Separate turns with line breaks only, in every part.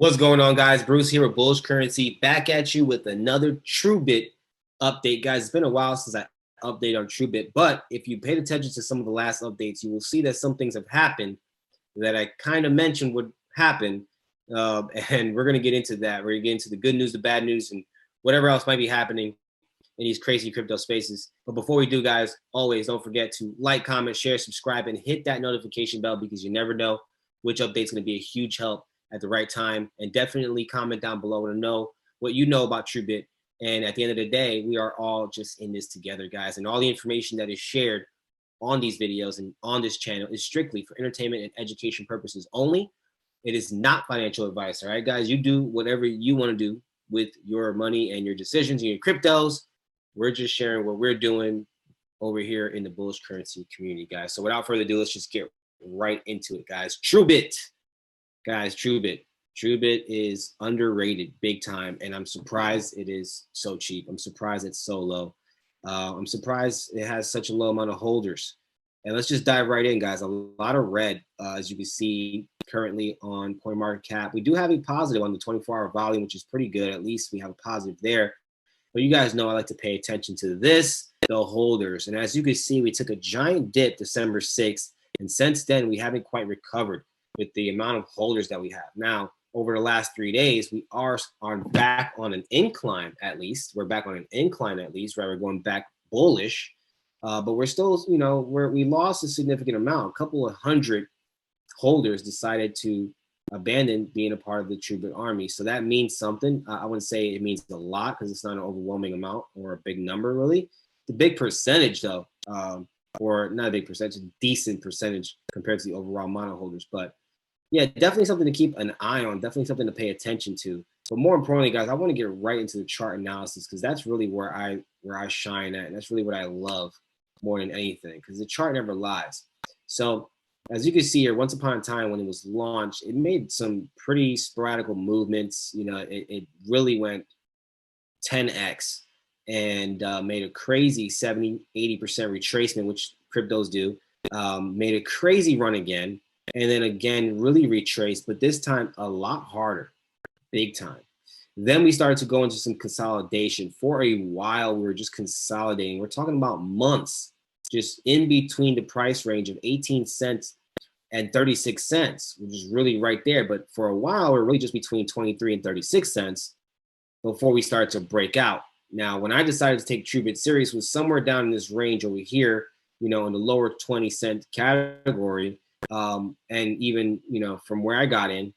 What's going on, guys? Bruce here with Bullish Currency, back at you with another Truebit update. Guys, it's been a while since I updated on Truebit, but if you paid attention to some of the last updates, you will see that some things have happened that I kind of mentioned would happen, and we're going to get into that. We're going to get into the good news, the bad news, and whatever else might be happening in these crazy crypto spaces. But before we do, guys, always don't forget to like, comment, share, subscribe, and hit that notification bell because you never know which update's going to be a huge help at the right time. And definitely comment down below to know what you know about Truebit. And at the end of the day, we are all just in this together, guys. And all the information that is shared on these videos and on this channel is strictly for entertainment and education purposes only. It is not financial advice. All right, guys, you do whatever you want to do with your money and your decisions and your cryptos. We're just sharing what we're doing over here in the bullish currency community, guys. So without further ado, let's just get right into it, guys. Truebit. Guys, Truebit is underrated big time, and I'm surprised it is so cheap. I'm surprised it's so low. I'm surprised it has such a low amount of holders. And let's just dive right in, guys. A lot of red, as you can see currently on CoinMarketCap. We do have a positive on the 24-hour volume, which is pretty good. At least we have a positive there. But you guys know I like to pay attention to this, the holders. And as you can see, we took a giant dip December 6th, and since then we haven't quite recovered with the amount of holders that we have. Now, over the last 3 days, we are back on an incline at least. We're back on an incline at least, right? We're going back bullish, but we're still, we lost a significant amount. A couple of hundred holders decided to abandon being a part of the Truebit army. So that means something. I wouldn't say it means a lot because it's not an overwhelming amount or a big number, really. The big percentage, though, or not a big percentage, a decent percentage compared to the overall mono holders. But yeah, definitely something to keep an eye on, definitely something to pay attention to. But more importantly, guys, I want to get right into the chart analysis because that's really where I shine at. And that's really what I love more than anything because the chart never lies. So as you can see here, once upon a time when it was launched, it made some pretty sporadic movements. It really went 10x and made a crazy 70, 80% retracement, which cryptos do. Made a crazy run again. And then again, really retraced, but this time a lot harder, big time. Then we started to go into some consolidation. For a while, we were just consolidating. We're talking about months, just in between the price range of 18 cents and 36 cents, which is really right there. But for a while, we're really just between 23 and 36 cents before we started to break out. Now, when I decided to take Truebit serious, was somewhere down in this range over here, in the lower 20-cent category. And even, from where I got in,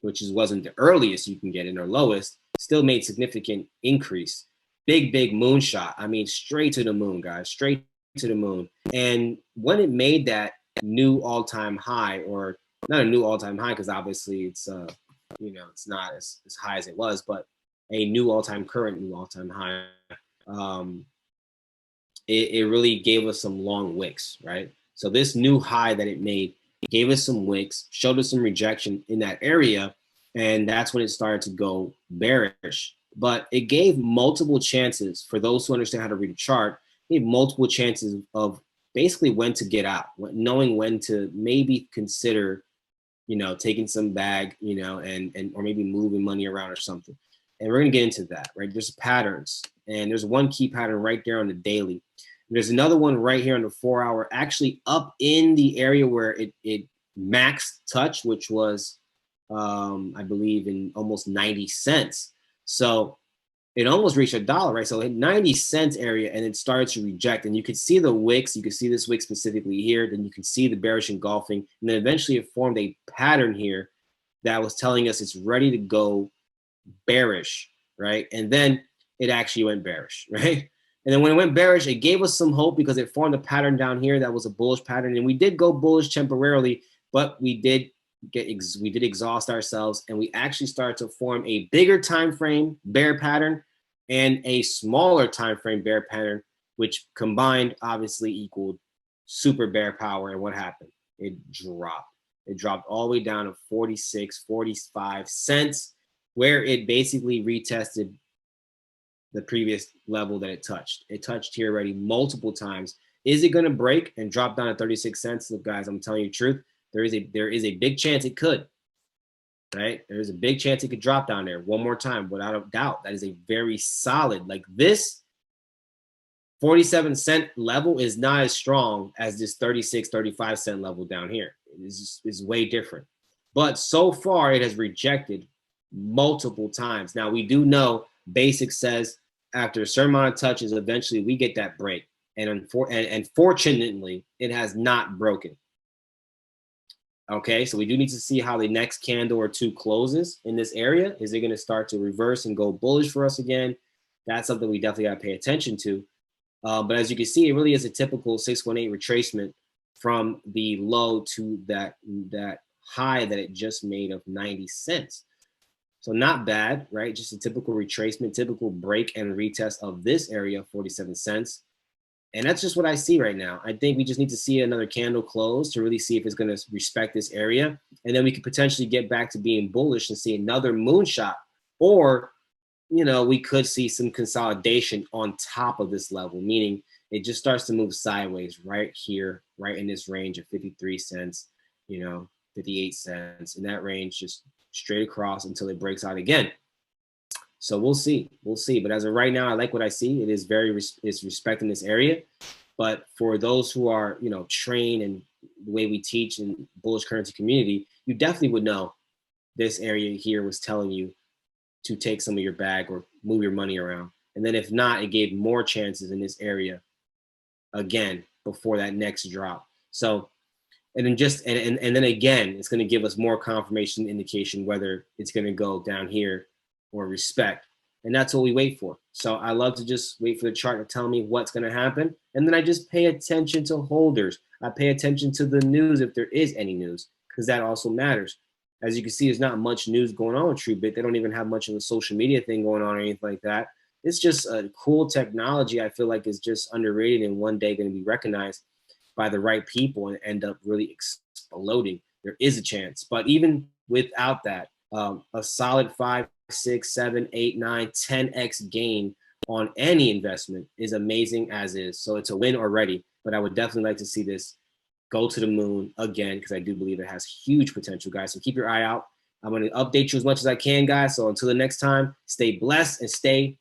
which wasn't the earliest you can get in or lowest, still made significant increase. Big moonshot. I mean, straight to the moon, guys, straight to the moon. And when it made that new all-time high, or not a new all-time high, because obviously it's, it's not as high as it was, but a new current new all-time high, it really gave us some long wicks, right? So this new high that it made gave us some wicks, showed us some rejection in that area, and that's when it started to go bearish. But it gave multiple chances for those who understand how to read a chart. It gave multiple chances of basically when to get out, knowing when to maybe consider, taking some bag, and or maybe moving money around or something. And we're gonna get into that, right? There's patterns, and there's one key pattern right there on the daily. There's another one right here on the 4-hour, actually up in the area where it max touched, which was, I believe, in almost 90 cents. So it almost reached $1, right? So it 90 cents area, and it started to reject. And you could see the wicks. You could see this wick specifically here. Then you can see the bearish engulfing. And then eventually it formed a pattern here that was telling us it's ready to go bearish, right? And then it actually went bearish, right? And then when it went bearish, it gave us some hope because it formed a pattern down here that was a bullish pattern. And we did go bullish temporarily, but we did exhaust ourselves, and we actually started to form a bigger time frame bear pattern and a smaller time frame bear pattern, which combined obviously equaled super bear power. And what happened? It dropped. It dropped all the way down to 46, 45 cents, where it basically retested the previous level that it touched. It touched here already multiple times. Is it going to break and drop down to 36 cents? Look, guys, I'm telling you the truth. There is a big chance it could. right? There's a big chance it could drop down there one more time without a doubt. That is a very solid, like this 47-cent level is not as strong as this 36, 35-cent level down here. It is way different. But so far, it has rejected multiple times. Now, we do know Basic says after a certain amount of touches, eventually we get that break. And fortunately, it has not broken. Okay, so we do need to see how the next candle or two closes in this area. Is it going to start to reverse and go bullish for us again? That's something we definitely got to pay attention to. But as you can see, it really is a typical 618 retracement from the low to that high that it just made of 90 cents. So not bad, right? Just a typical retracement, typical break and retest of this area, 47 cents. And that's just what I see right now. I think we just need to see another candle close to really see if it's going to respect this area. And then we could potentially get back to being bullish and see another moonshot. Or, you know, we could see some consolidation on top of this level, meaning it just starts to move sideways right here, right in this range of 53 cents, you know, 58 cents, in that range, just straight across until it breaks out again. So we'll see. But as of right now, I like what I see. It is it's respecting this area. But for those who are, you know, trained in the way we teach in bullish currency community, you definitely would know this area here was telling you to take some of your bag or move your money around. And then if not, it gave more chances in this area again before that next drop. So, and then just, and then again, it's going to give us more confirmation indication whether it's going to go down here or respect. And that's what we wait for. So I love to just wait for the chart to tell me what's going to happen. And then I just pay attention to holders. I pay attention to the news if there is any news, because that also matters. As you can see, there's not much news going on with Truebit. They don't even have much of a social media thing going on or anything like that. It's just a cool technology I feel like is just underrated and one day going to be recognized by the right people and end up really exploding. There is a chance. But even without that, a solid 5, 6, 7, 8, 9, 10x gain on any investment is amazing as is. So it's a win already. But I would definitely like to see this go to the moon again, because I do believe it has huge potential, guys. So keep your eye out. I'm going to update you as much as I can, guys. So until the next time, stay blessed and stay